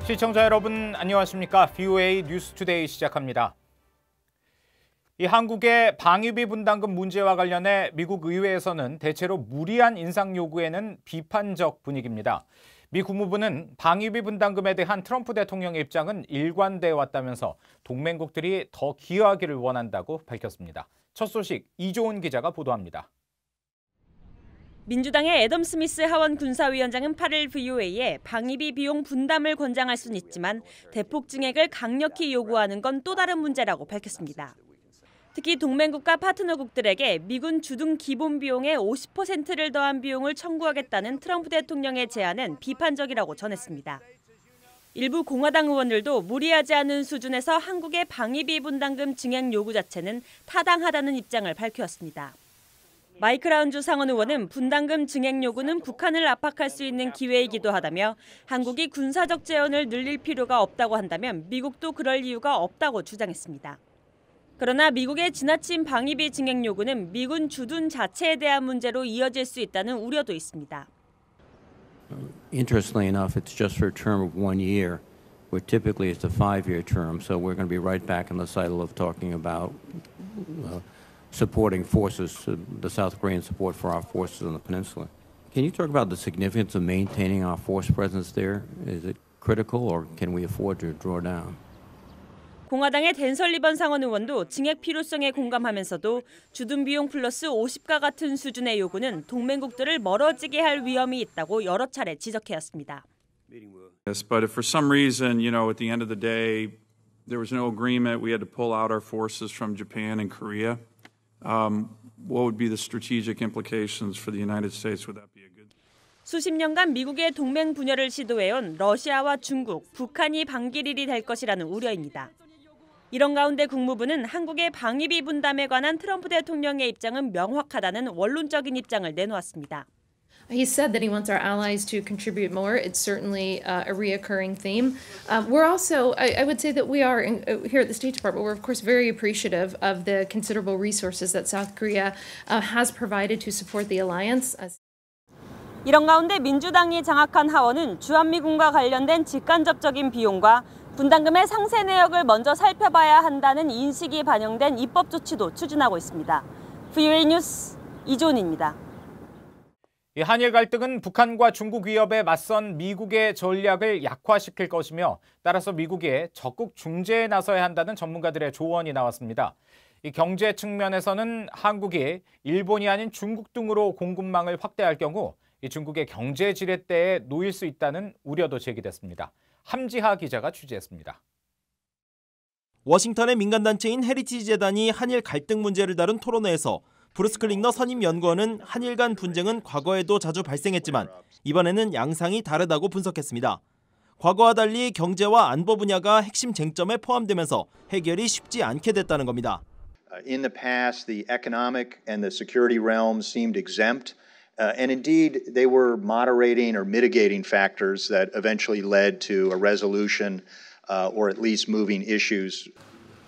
시청자 여러분 안녕하십니까? VOA 뉴스투데이 시작합니다. 이 한국의 방위비 분담금 문제와 관련해 미국 의회에서는 대체로 무리한 인상 요구에는 비판적 분위기입니다. 미 국무부는 방위비 분담금에 대한 트럼프 대통령의 입장은 일관돼 왔다면서 동맹국들이 더 기여하기를 원한다고 밝혔습니다. 첫 소식 이조은 기자가 보도합니다. 민주당의 애덤 스미스 하원 군사위원장은 8일 VOA에 방위비 비용 분담을 권장할 수는 있지만 대폭 증액을 강력히 요구하는 건 또 다른 문제라고 밝혔습니다. 특히 동맹국과 파트너국들에게 미군 주둔 기본 비용의 50%를 더한 비용을 청구하겠다는 트럼프 대통령의 제안은 비판적이라고 전했습니다. 일부 공화당 의원들도 무리하지 않은 수준에서 한국의 방위비 분담금 증액 요구 자체는 타당하다는 입장을 밝혔습니다. 마이크 라운주 상원 의원은 분담금 증액 요구는 북한을 압박할 수 있는 기회이기도 하다며 한국이 군사적 재원을 늘릴 필요가 없다고 한다면 미국도 그럴 이유가 없다고 주장했습니다. 그러나 미국의 지나친 방위비 증액 요구는 미군 주둔 자체에 대한 문제로 이어질 수 있다는 우려도 있습니다. Interestingly enough, it's just for a term of 1 year, where typically it's a 5-year term. So we're going to be right back in the cycle of talking about supporting forces, the South Korean support for our forces on the peninsula. Can you talk about the significance of maintaining our force presence there? Is it critical, or can we afford to draw down? 공화당의 댄 설리번 상원 의원도 증액 필요성에 공감하면서도 주둔 비용 플러스 50과 같은 수준의 요구는 동맹국들을 멀어지게 할 위험이 있다고 여러 차례 지적해왔습니다. Yes, but if for some reason, at the end of the day, there was no agreement, we had to pull out our forces from Japan and Korea, what would be the strategic implications for the United States? Would that be a good? 수십 년간 미국의 동맹 분열을 시도해온 러시아와 중국, 북한이 반기릴이 될 것이라는 우려입니다. 이런 가운데 국무부는 한국의 방위비 분담에 관한 트럼프 대통령의 입장은 명확하다는 원론적인 입장을 내놓았습니다. He said that he wants our allies to contribute more. It's certainly a reoccurring theme. We're also, I would say that we are, here at the State Department, we're of course very appreciative of the considerable resources that South Korea has provided to support the alliance. 이런 가운데 민주당이 장악한 하원은 주한미군과 관련된 직간접적인 비용과 분담금의 상세 내역을 먼저 살펴봐야 한다는 인식이 반영된 입법 조치도 추진하고 있습니다. VOA 뉴스 이조은입니다. 한일 갈등은 북한과 중국 위협에 맞선 미국의 전략을 약화시킬 것이며 따라서 미국이 적극 중재에 나서야 한다는 전문가들의 조언이 나왔습니다. 이 경제 측면에서는 한국이 일본이 아닌 중국 등으로 공급망을 확대할 경우 이 중국의 경제 지렛대에 놓일 수 있다는 우려도 제기됐습니다. 함지하 기자가 취재했습니다. 워싱턴의 민간단체인 헤리티지 재단이 한일 갈등 문제를 다룬 토론회에서 브루스 클링너 선임 연구원은 한일 간 분쟁은 과거에도 자주 발생했지만 이번에는 양상이 다르다고 분석했습니다. 과거와 달리 경제와 안보 분야가 핵심 쟁점에 포함되면서 해결이 쉽지 않게 됐다는 겁니다. In the past, the economic and the security realms seemed exempt. And indeed, they were moderating or mitigating factors that eventually led to a resolution or at least moving issues.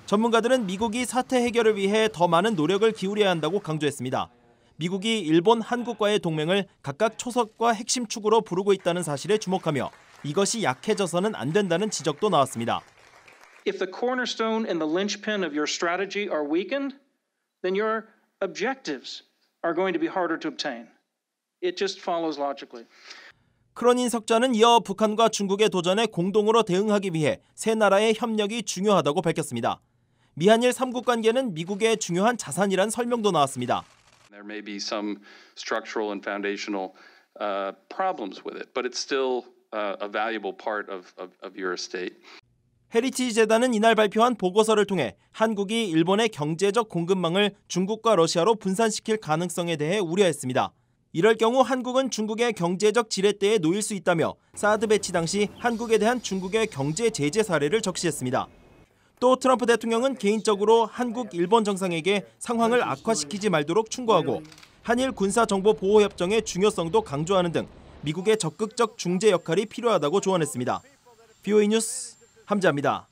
전문가들은 미국이 사태 해결을 위해 더 많은 노력을 기울여야 한다고 강조했습니다. 미국이 일본, 한국과의 동맹을 각각 초석과 핵심 축으로 부르고 있다는 사실에 주목하며 이것이 약해져서는 안 된다는 지적도 나왔습니다. If the cornerstone and the linchpin of your strategy are weakened, then your objectives are going to be harder to obtain. It just follows logically. 크로닌 석좌는 이어 북한과 중국의 도전에 공동으로 대응하기 위해 세 나라의 협력이 중요하다고 밝혔습니다. 미한일 3국 관계는 미국의 중요한 자산이란 설명도 나왔습니다. There may be some structural and foundational problems with it, but it's still a valuable part of your estate. 헤리티지 재단은 이날 발표한 보고서를 통해 한국이 일본의 경제적 공급망을 중국과 러시아로 분산시킬 가능성에 대해 우려했습니다. 이럴 경우 한국은 중국의 경제적 지렛대에 놓일 수 있다며 사드 배치 당시 한국에 대한 중국의 경제 제재 사례를 적시했습니다. 또 트럼프 대통령은 개인적으로 한국, 일본 정상에게 상황을 악화시키지 말도록 충고하고 한일 군사정보보호협정의 중요성도 강조하는 등 미국의 적극적 중재 역할이 필요하다고 조언했습니다. VOA 뉴스 함지아입니다.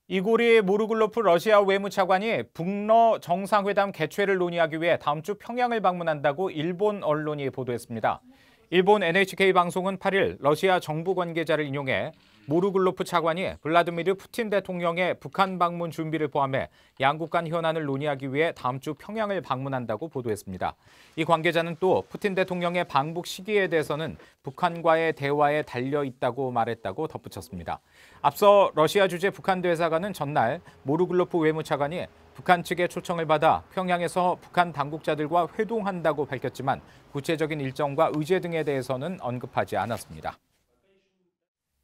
이고리 모르글로프 러시아 외무차관이 북러 정상회담 개최를 논의하기 위해 다음 주 평양을 방문한다고 일본 언론이 보도했습니다. 일본 NHK 방송은 8일 러시아 정부 관계자를 인용해 모르글로프 차관이 블라디미르 푸틴 대통령의 북한 방문 준비를 포함해 양국 간 현안을 논의하기 위해 다음 주 평양을 방문한다고 보도했습니다. 이 관계자는 또 푸틴 대통령의 방북 시기에 대해서는 북한과의 대화에 달려 있다고 말했다고 덧붙였습니다. 앞서 러시아 주재 북한 대사관은 전날 모르글로프 외무차관이 북한 측의 초청을 받아 평양에서 북한 당국자들과 회동한다고 밝혔지만 구체적인 일정과 의제 등에 대해서는 언급하지 않았습니다.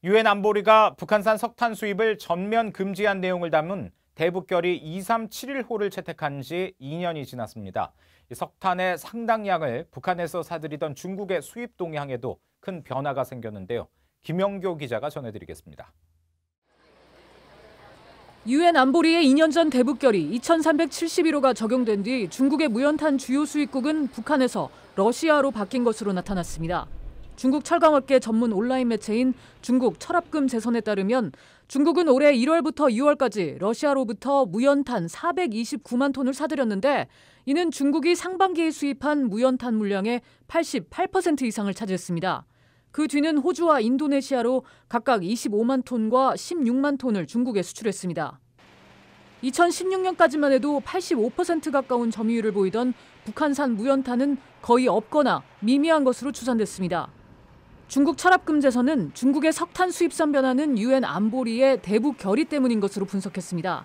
유엔 안보리가 북한산 석탄 수입을 전면 금지한 내용을 담은 대북결의 2371호를 채택한 지 2년이 지났습니다. 석탄의 상당량을 북한에서 사들이던 중국의 수입 동향에도 큰 변화가 생겼는데요. 김영교 기자가 전해드리겠습니다. 유엔 안보리의 2년 전 대북결의 2371호가 적용된 뒤 중국의 무연탄 주요 수입국은 북한에서 러시아로 바뀐 것으로 나타났습니다. 중국 철강업계 전문 온라인 매체인 중국 철합금 재선에 따르면 중국은 올해 1월부터 2월까지 러시아로부터 무연탄 429만 톤을 사들였는데 이는 중국이 상반기에 수입한 무연탄 물량의 88% 이상을 차지했습니다. 그 뒤는 호주와 인도네시아로 각각 25만 톤과 16만 톤을 중국에 수출했습니다. 2016년까지만 해도 85% 가까운 점유율을 보이던 북한산 무연탄은 거의 없거나 미미한 것으로 추산됐습니다. 중국 철합금제서는 중국의 석탄 수입선 변화는 유엔 안보리의 대북 결의 때문인 것으로 분석했습니다.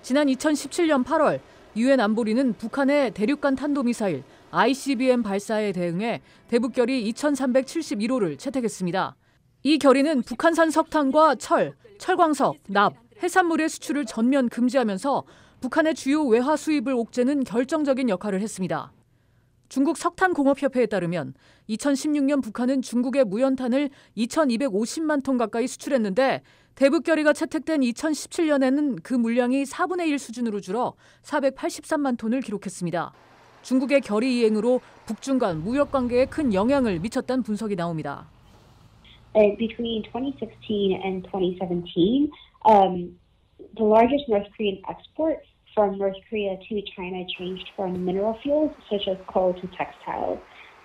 지난 2017년 8월 유엔 안보리는 북한의 대륙간 탄도미사일 ICBM 발사에 대응해 대북결의 2371호를 채택했습니다. 이 결의는 북한산 석탄과 철광석, 납, 해산물의 수출을 전면 금지하면서 북한의 주요 외화 수입을 옥죄는 결정적인 역할을 했습니다. 중국 석탄공업협회에 따르면 2016년 북한은 중국의 무연탄을 2250만 톤 가까이 수출했는데 대북결의가 채택된 2017년에는 그 물량이 4분의 1 수준으로 줄어 483만 톤을 기록했습니다. 중국의 결의 이행으로 북중 간 무역 관계에 큰 영향을 미쳤다는 분석이 나옵니다. Between 2016 and 2017, the largest North Korean export from North Korea to China changed from mineral fuels such as coal to textiles.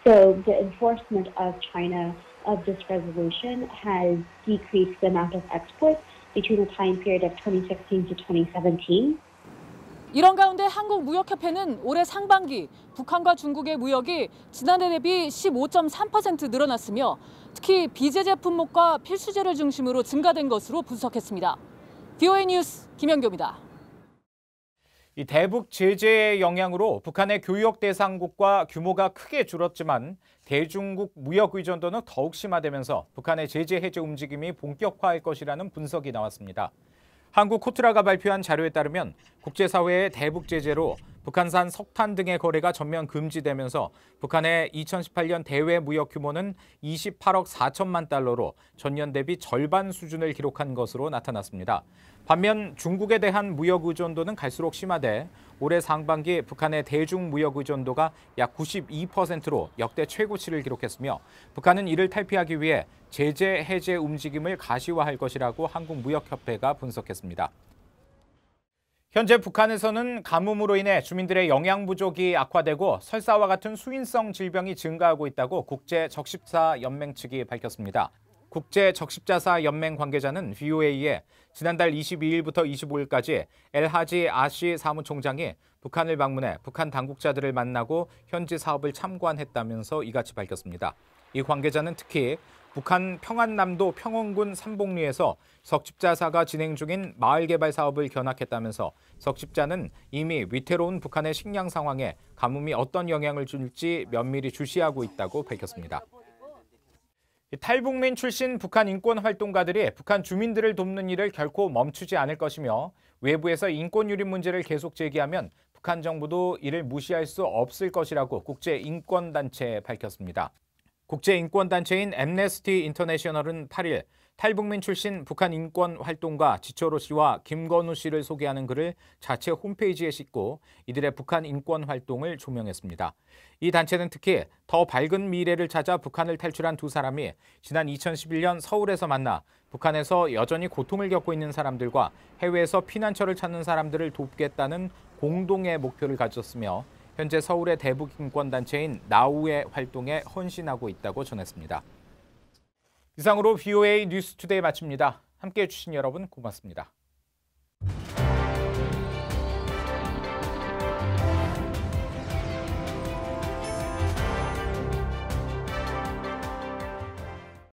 So the enforcement of China of this resolution has decreased the amount of exports between the time period of 2016 to 2017. 이런 가운데 한국무역협회는 올해 상반기 북한과 중국의 무역이 지난해 대비 15.3% 늘어났으며 특히 비제재 품목과 필수재를 중심으로 증가된 것으로 분석했습니다. VOA 뉴스 김영교입니다. 이 대북 제재의 영향으로 북한의 교역 대상국과 규모가 크게 줄었지만 대중국 무역 의존도는 더욱 심화되면서 북한의 제재 해제 움직임이 본격화할 것이라는 분석이 나왔습니다. 한국 코트라가 발표한 자료에 따르면 국제사회의 대북 제재로 북한산 석탄 등의 거래가 전면 금지되면서 북한의 2018년 대외 무역 규모는 28억 4천만 달러로 전년 대비 절반 수준을 기록한 것으로 나타났습니다. 반면 중국에 대한 무역 의존도는 갈수록 심화돼 올해 상반기 북한의 대중 무역 의존도가 약 92%로 역대 최고치를 기록했으며 북한은 이를 탈피하기 위해 제재 해제 움직임을 가시화할 것이라고 한국무역협회가 분석했습니다. 현재 북한에서는 가뭄으로 인해 주민들의 영양 부족이 악화되고 설사와 같은 수인성 질병이 증가하고 있다고 국제적십자연맹 측이 밝혔습니다. 국제적십자사연맹 관계자는 VOA에 지난달 22일부터 25일까지 엘하지 아시 사무총장이 북한을 방문해 북한 당국자들을 만나고 현지 사업을 참관했다면서 이같이 밝혔습니다. 이 관계자는 특히 북한 평안남도 평원군 삼봉리에서 적십자사가 진행 중인 마을 개발 사업을 견학했다면서 적십자는 이미 위태로운 북한의 식량 상황에 가뭄이 어떤 영향을 줄지 면밀히 주시하고 있다고 밝혔습니다. 탈북민 출신 북한 인권 활동가들이 북한 주민들을 돕는 일을 결코 멈추지 않을 것이며 외부에서 인권 유린 문제를 계속 제기하면 북한 정부도 이를 무시할 수 없을 것이라고 국제인권단체에 밝혔습니다. 국제인권단체인 앰네스티 인터내셔널은 8일 탈북민 출신 북한 인권 활동가 지초로 씨와 김건우 씨를 소개하는 글을 자체 홈페이지에 싣고 이들의 북한 인권 활동을 조명했습니다. 이 단체는 특히 더 밝은 미래를 찾아 북한을 탈출한 두 사람이 지난 2011년 서울에서 만나 북한에서 여전히 고통을 겪고 있는 사람들과 해외에서 피난처를 찾는 사람들을 돕겠다는 공동의 목표를 가졌으며 현재 서울의 대북 인권단체인 나우의 활동에 헌신하고 있다고 전했습니다. 이상으로 VOA 뉴스투데이 마칩니다. 함께해 주신 여러분 고맙습니다.